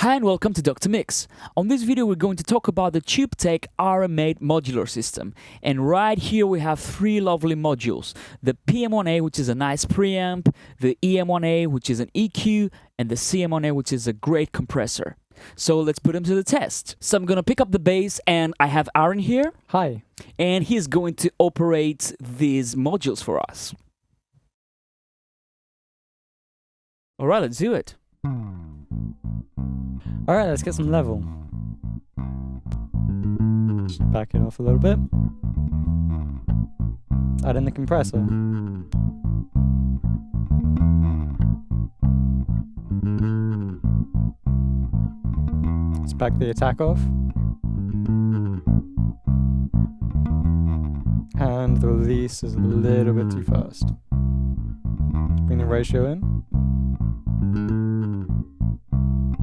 Hi and welcome to Dr. Mix. On this video we're going to talk about the Tube-Tech RM8 modular system. And right here we have three lovely modules. The PM1A, which is a nice preamp, the EM1A, which is an EQ, and the CM1A, which is a great compressor. So let's put them to the test. So I'm going to pick up the bass, and I have Aaron here. Hi. And he's going to operate these modules for us. Alright, let's do it. Alright, let's get some level. Just back it off a little bit. Add in the compressor. Let's back the attack off. And the release is a little bit too fast. Let's bring the ratio in.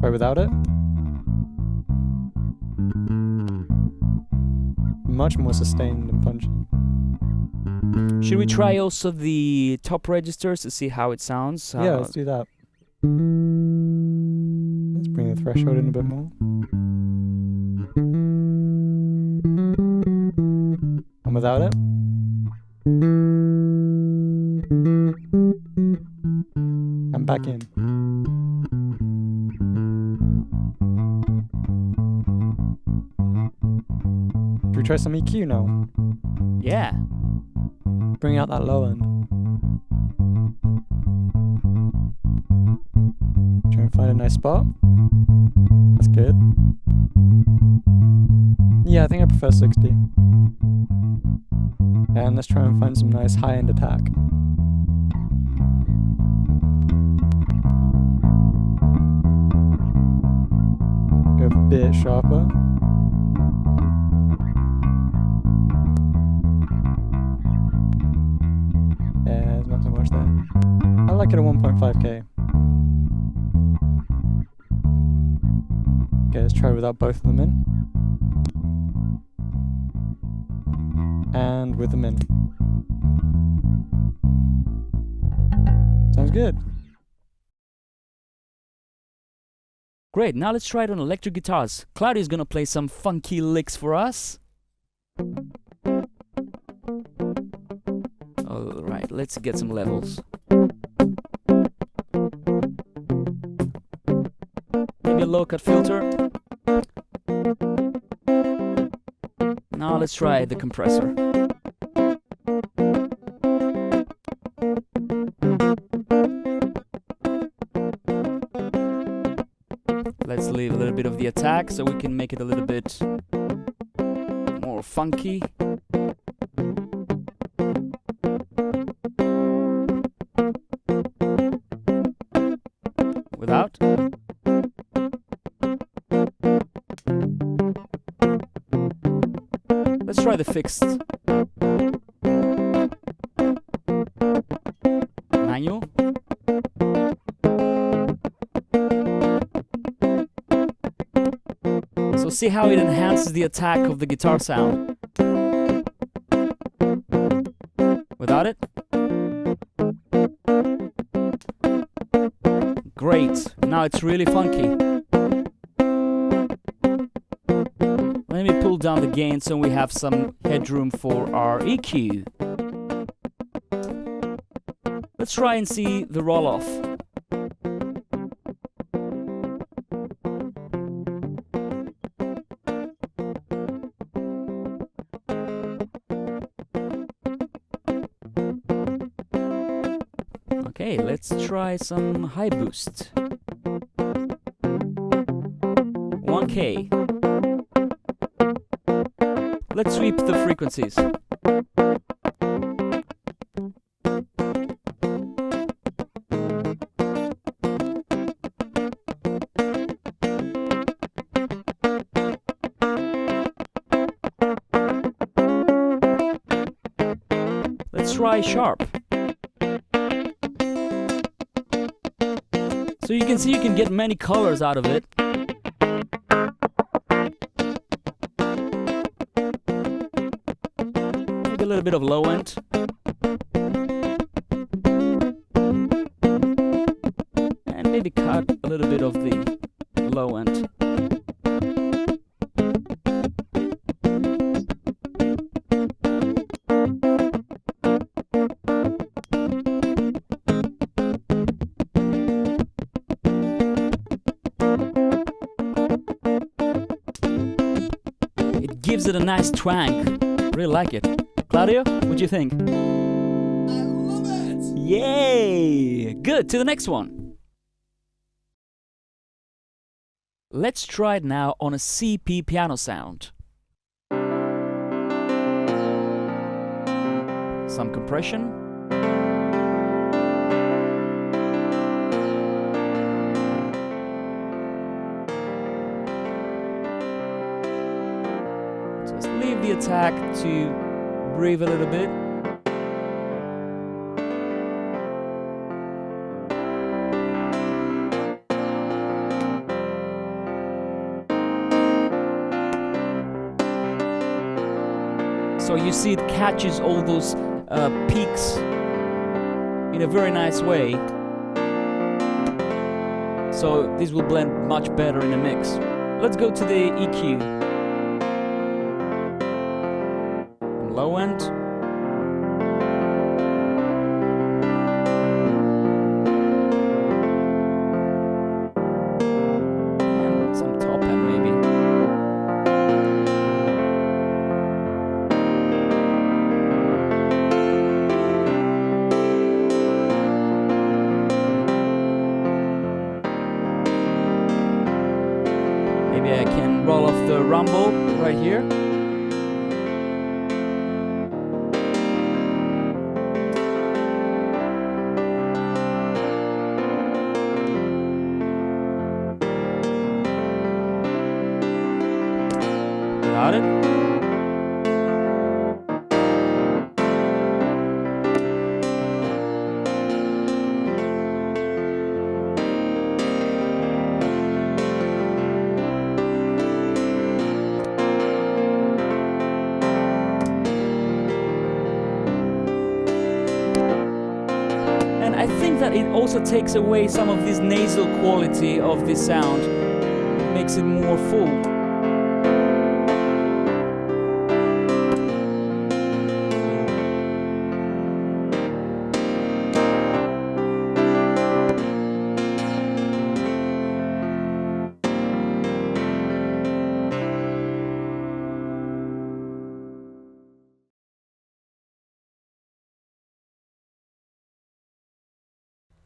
Try without it. Much more sustained and punchy. Should we try also the top registers to see how it sounds? Yeah, let's do that. Let's bring the threshold in a bit more. And without it. And back in. Should we try some EQ now? Yeah. Bring out that low end. Try and find a nice spot. That's good. Yeah, I think I prefer 60. And let's try and find some nice high-end attack. Go a bit sharper. There's not so much there. I like it at 1.5k. Okay, let's try without both of them in. And with them in. Sounds good. Great, now let's try it on electric guitars. Claudio's gonna play some funky licks for us. Alright, let's get some levels. Maybe a low cut filter. Now let's try the compressor. Let's leave a little bit of the attack so we can make it a little bit more funky. Without. Let's try the fixed. Manual. So see how it enhances the attack of the guitar sound. Without it. Great, now it's really funky. Let me pull down the gain so we have some headroom for our EQ. Let's try and see the roll-off. Okay, let's try some high boost. 1K. Let's sweep the frequencies. Let's try sharp. So you can see you can get many colors out of it. Maybe a little bit of low end. And maybe cut a little bit of the low low end. It gives it a nice twang. Really like it. Claudio, what do you think? I love it! Yay! Good, to the next one. Let's try it now on a CP piano sound. Some compression. Just leave the attack to breathe a little bit. So you see it catches all those peaks in a very nice way. So this will blend much better in a mix. Let's go to the EQ. Low end. And some top end maybe. Maybe I can roll off the rumble right here. Got it? And I think that it also takes away some of this nasal quality of this sound, makes it more full.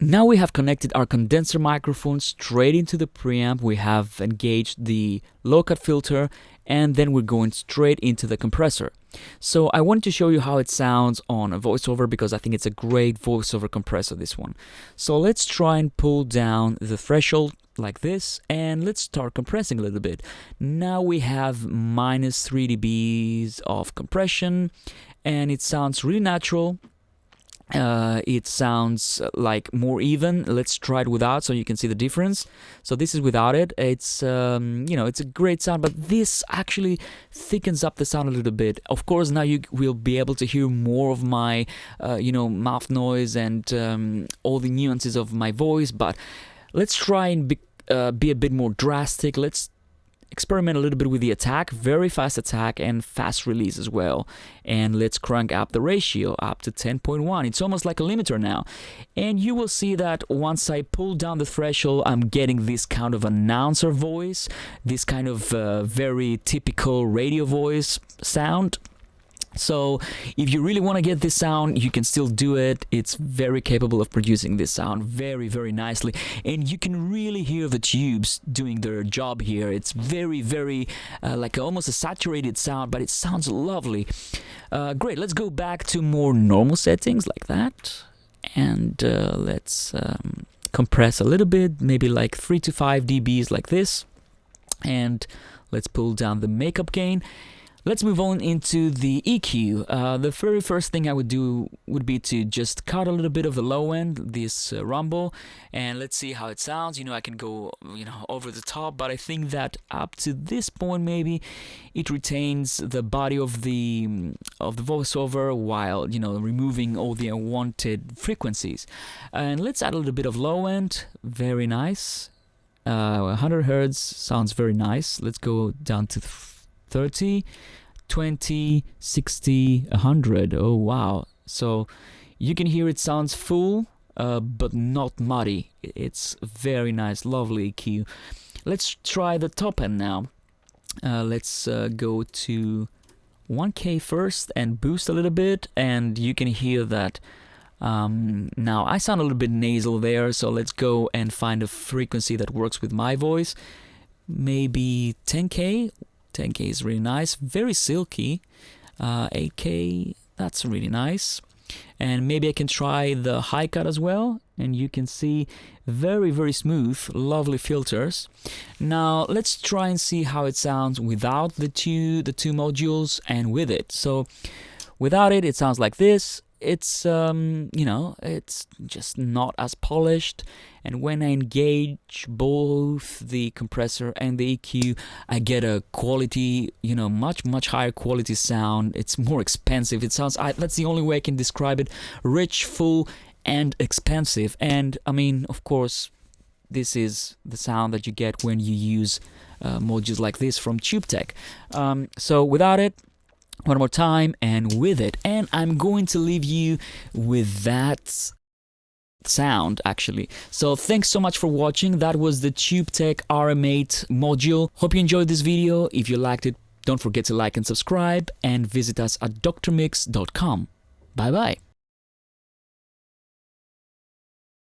Now we have connected our condenser microphone straight into the preamp. We have engaged the low-cut filter, and then we're going straight into the compressor. So I wanted to show you how it sounds on a voiceover because I think it's a great voiceover compressor, this one. So let's try and pull down the threshold like this, and let's start compressing a little bit. Now we have minus 3 dBs of compression, and it sounds really natural. It sounds like more even. Let's try it without so you can see the difference. So this is without it. It's you know, it's a great sound, but this actually thickens up the sound a little bit. Of course, now you will be able to hear more of my you know, mouth noise and all the nuances of my voice, but let's try and be a bit more drastic. Let's experiment a little bit with the attack, very fast attack and fast release as well. And let's crank up the ratio up to 10.1. It's almost like a limiter now. And you will see that once I pull down the threshold, I'm getting this kind of announcer voice, this kind of very typical radio voice sound. So if you really want to get this sound, you can still do it. It's very capable of producing this sound very, very nicely. And you can really hear the tubes doing their job here. It's very, very like almost a saturated sound, but it sounds lovely. Great, let's go back to more normal settings like that. And let's compress a little bit, maybe like 3 to 5 dBs like this. And let's pull down the makeup gain. Let's move on into the EQ. The very first thing I would do would be to just cut a little bit of the low end, this rumble, and let's see how it sounds. You know, I can go, you know, over the top, but I think that up to this point, maybe it retains the body of the voiceover while, you know, removing all the unwanted frequencies. And let's add a little bit of low end. Very nice. 100 hertz sounds very nice. Let's go down to 30, 20, 60, 100. Oh wow. So you can hear it sounds full, but not muddy. It's very nice, lovely EQ. Let's try the top end now. Let's go to 1K first and boost a little bit, and you can hear that now I sound a little bit nasal there, so let's go and find a frequency that works with my voice. Maybe 10K. 10K is really nice, very silky. 8K, that's really nice. And maybe I can try the high cut as well, and you can see very, very smooth, lovely filters. Now let's try and see how it sounds without the two modules and with it. So without it, it sounds like this. It's you know, it's just not as polished, and when I engage both the compressor and the EQ, I get a quality, you know, much higher quality sound. It's more expensive. It sounds, that's the only way I can describe it: rich, full, and expensive. And I mean, of course, this is the sound that you get when you use modules like this from Tube-Tech. So without it, one more time, and with it, and I'm going to leave you with that sound actually. So thanks so much for watching. That was the Tube-Tech RM8 module. Hope you enjoyed this video. If you liked it, don't forget to like and subscribe, and visit us at drmix.com. Bye bye.